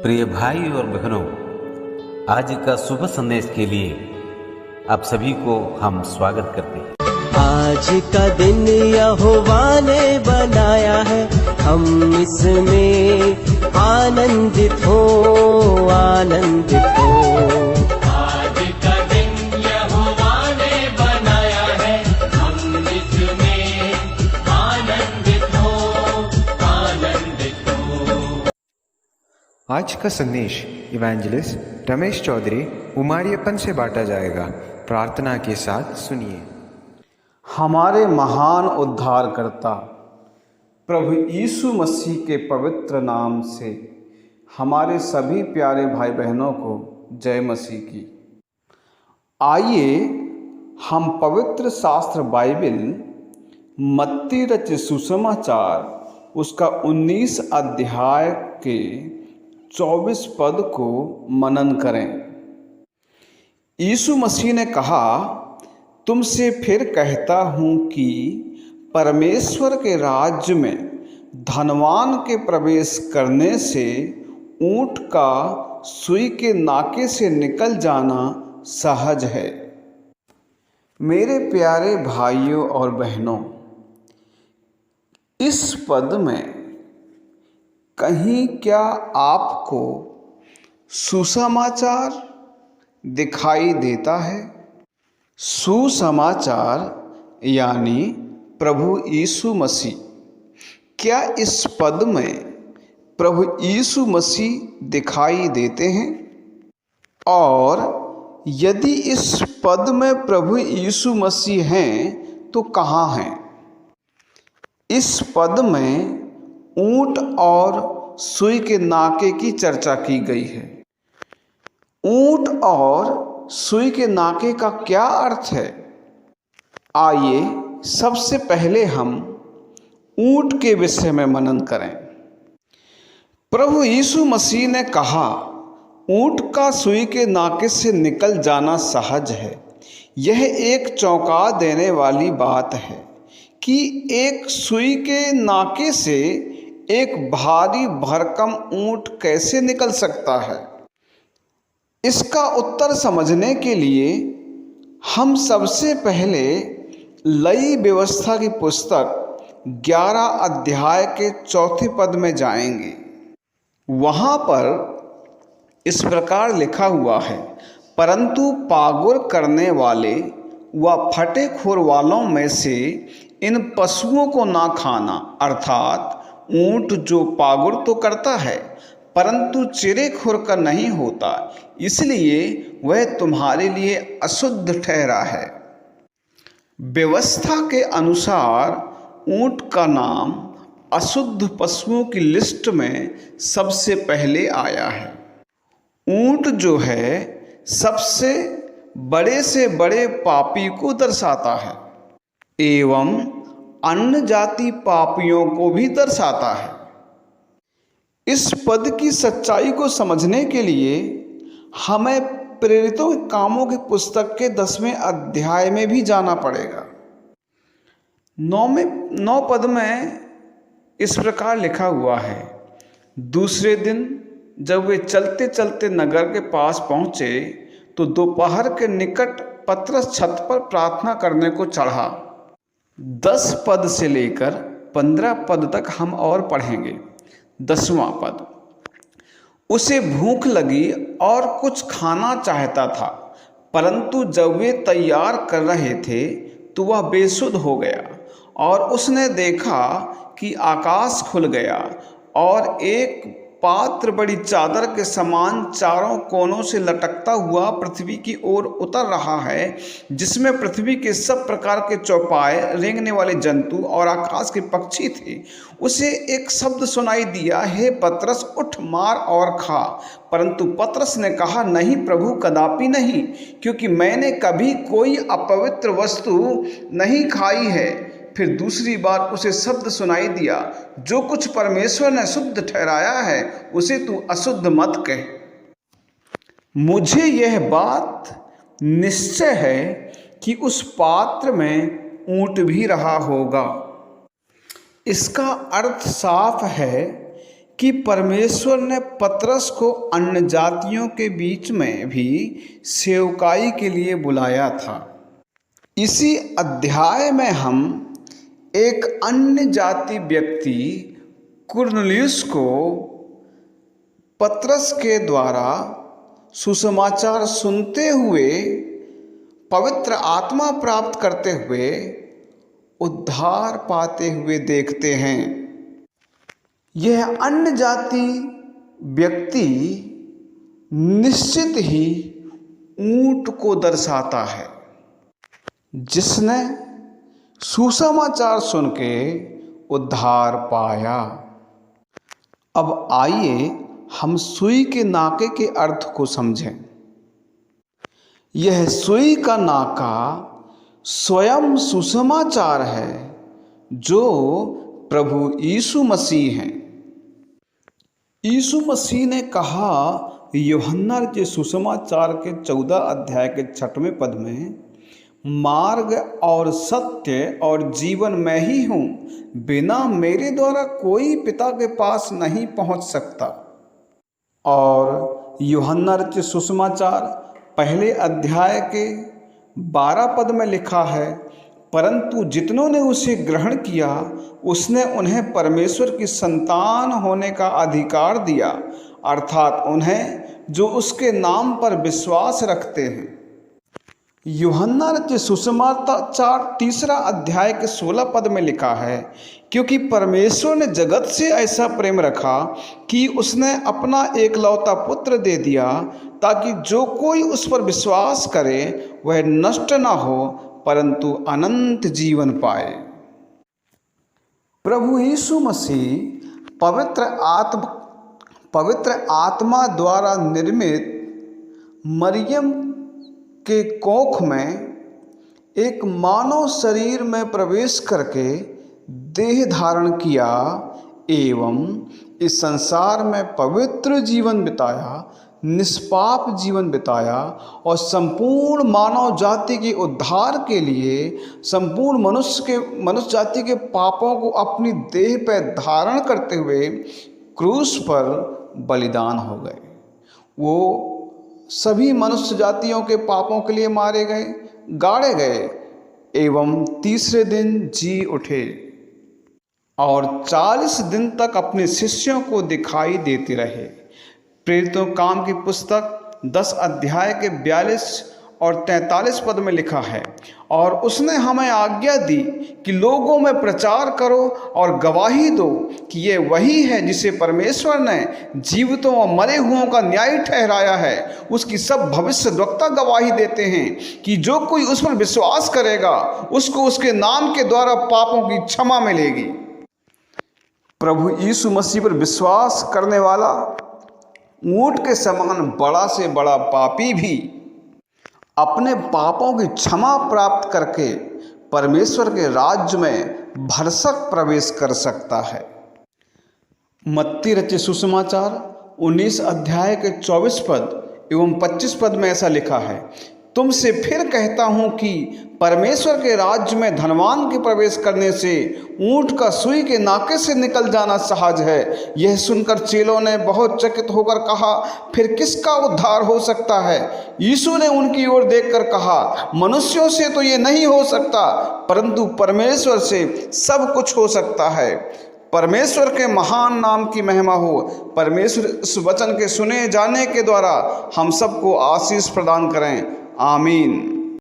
प्रिय भाई और बहनों, आज का शुभ संदेश के लिए आप सभी को हम स्वागत करते हैं। आज का दिन यहोवा ने बनाया है, हम इसमें आनंदित हो, आनंदित हो। आज का दिन यहोवा ने बनाया है, हम इसमें आनंदित हो, आनंदित हो। आज का संदेश इवेंजलिस्ट रमेश चौधरी उमारियपन से बांटा जाएगा। प्रार्थना के साथ सुनिए। हमारे महान उद्धारकर्ता प्रभु यीशु मसीह के पवित्र नाम से हमारे सभी प्यारे भाई बहनों को जय मसीह की। आइए हम पवित्र शास्त्र बाइबल मत्ती रचित सुसमाचार उसका 19 अध्याय के 24 पद को मनन करें। यीशु मसीह ने कहा, तुमसे फिर कहता हूँ कि परमेश्वर के राज्य में धनवान के प्रवेश करने से ऊँट का सुई के नाके से निकल जाना सहज है। मेरे प्यारे भाइयों और बहनों, इस पद में कहीं क्या आपको सुसमाचार दिखाई देता है? सुसमाचार यानी प्रभु यीशु मसीह। क्या इस पद में प्रभु यीशु मसीह दिखाई देते हैं? और यदि इस पद में प्रभु यीशु मसीह हैं तो कहाँ हैं? इस पद में ऊँट और सुई के नाके की चर्चा की गई है। ऊँट और सुई के नाके का क्या अर्थ है? आइए सबसे पहले हम ऊँट के विषय में मनन करें। प्रभु यीशु मसीह ने कहा, ऊँट का सुई के नाके से निकल जाना सहज है। यह एक चौंका देने वाली बात है कि एक सुई के नाके से एक भारी भरकम ऊँट कैसे निकल सकता है। इसका उत्तर समझने के लिए हम सबसे पहले लई व्यवस्था की पुस्तक 11 अध्याय के 4 पद में जाएंगे। वहाँ पर इस प्रकार लिखा हुआ है, परंतु पागुर करने वाले व फटे खोर वालों में से इन पशुओं को ना खाना, अर्थात ऊँट जो पागुर तो करता है परंतु चिरे खुर का नहीं होता, इसलिए वह तुम्हारे लिए अशुद्ध ठहरा है। व्यवस्था के अनुसार ऊँट का नाम अशुद्ध पशुओं की लिस्ट में सबसे पहले आया है। ऊँट जो है सबसे बड़े से बड़े पापी को दर्शाता है एवं अन्य जाति पापियों को भी दर्शाता है। इस पद की सच्चाई को समझने के लिए हमें प्रेरितों के कामों की पुस्तक के 10वें अध्याय में भी जाना पड़ेगा। 9 पद में इस प्रकार लिखा हुआ है, दूसरे दिन जब वे चलते चलते नगर के पास पहुँचे तो दोपहर के निकट पतरस छत पर प्रार्थना करने को चढ़ा। 10 पद से लेकर 15 पद तक हम और पढ़ेंगे। 10वां पद, उसे भूख लगी और कुछ खाना चाहता था, परंतु जब वे तैयार कर रहे थे तो वह बेसुध हो गया और उसने देखा कि आकाश खुल गया और एक पात्र बड़ी चादर के समान चारों कोनों से लटकता हुआ पृथ्वी की ओर उतर रहा है, जिसमें पृथ्वी के सब प्रकार के चौपाए, रेंगने वाले जंतु और आकाश के पक्षी थे। उसे एक शब्द सुनाई दिया, हे पतरस, उठ, मार और खा। परंतु पतरस ने कहा, नहीं प्रभु, कदापि नहीं, क्योंकि मैंने कभी कोई अपवित्र वस्तु नहीं खाई है। फिर दूसरी बार उसे शब्द सुनाई दिया, जो कुछ परमेश्वर ने शुद्ध ठहराया है उसे तू अशुद्ध मत कह। मुझे यह बात निश्चय है कि उस पात्र में ऊँट भी रहा होगा। इसका अर्थ साफ है कि परमेश्वर ने पतरस को अन्य जातियों के बीच में भी सेवकाई के लिए बुलाया था। इसी अध्याय में हम एक अन्य जाति व्यक्ति कुरनेलियुस को पतरस के द्वारा सुसमाचार सुनते हुए पवित्र आत्मा प्राप्त करते हुए उद्धार पाते हुए देखते हैं। यह अन्य जाति व्यक्ति निश्चित ही ऊंट को दर्शाता है, जिसने सुसमाचार सुन के उद्धार पाया। अब आइए हम सुई के नाके के अर्थ को समझें। यह सुई का नाका स्वयं सुसमाचार है जो प्रभु यीशु मसीह हैं। यीशु मसीह ने कहा यूहन्ना के सुसमाचार के 14 अध्याय के 6वें पद में, मार्ग और सत्य और जीवन मैं ही हूँ, बिना मेरे द्वारा कोई पिता के पास नहीं पहुँच सकता। और यूहन्ना के सुसमाचार पहले अध्याय के 12 पद में लिखा है, परंतु जितनों ने उसे ग्रहण किया उसने उन्हें परमेश्वर की संतान होने का अधिकार दिया, अर्थात उन्हें जो उसके नाम पर विश्वास रखते हैं। यूहन्ना के सुसमाचार 3 अध्याय के 16 पद में लिखा है, क्योंकि परमेश्वर ने जगत से ऐसा प्रेम रखा कि उसने अपना एकलौता पुत्र दे दिया, ताकि जो कोई उस पर विश्वास करे वह नष्ट न हो परंतु अनंत जीवन पाए। प्रभु यीशु मसीह पवित्र आत्मा द्वारा निर्मित मरियम के कोख में एक मानव शरीर में प्रवेश करके देह धारण किया एवं इस संसार में पवित्र जीवन बिताया, निष्पाप जीवन बिताया और संपूर्ण मानव जाति के उद्धार के लिए संपूर्ण मनुष्य जाति के पापों को अपनी देह पर धारण करते हुए क्रूस पर बलिदान हो गए। वो सभी मनुष्य जातियों के पापों के लिए मारे गए, गाड़े गए एवं तीसरे दिन जी उठे और 40 दिन तक अपने शिष्यों को दिखाई देते रहे। प्रेरितों काम की पुस्तक 10 अध्याय के 42 और 43 पद में लिखा है, और उसने हमें आज्ञा दी कि लोगों में प्रचार करो और गवाही दो कि ये वही है जिसे परमेश्वर ने जीवितों और मरे हुओं का न्याय ठहराया है। उसकी सब भविष्यद्वक्ता गवाही देते हैं कि जो कोई उस पर विश्वास करेगा उसको उसके नाम के द्वारा पापों की क्षमा मिलेगी। प्रभु यीशु मसीह पर विश्वास करने वाला ऊंट के समान बड़ा से बड़ा पापी भी अपने पापों की क्षमा प्राप्त करके परमेश्वर के राज्य में भरसक प्रवेश कर सकता है। मत्ती रचित सुसमाचार 19 अध्याय के 24 पद एवं 25 पद में ऐसा लिखा है, तुमसे फिर कहता हूँ कि परमेश्वर के राज्य में धनवान के प्रवेश करने से ऊंट का सुई के नाके से निकल जाना सहज है। यह सुनकर चेलों ने बहुत चकित होकर कहा, फिर किसका उद्धार हो सकता है? यीशु ने उनकी ओर देखकर कहा, मनुष्यों से तो ये नहीं हो सकता, परंतु परमेश्वर से सब कुछ हो सकता है। परमेश्वर के महान नाम की महिमा हो। परमेश्वर इस वचन के सुने जाने के द्वारा हम सबको आशीष प्रदान करें। आमीन।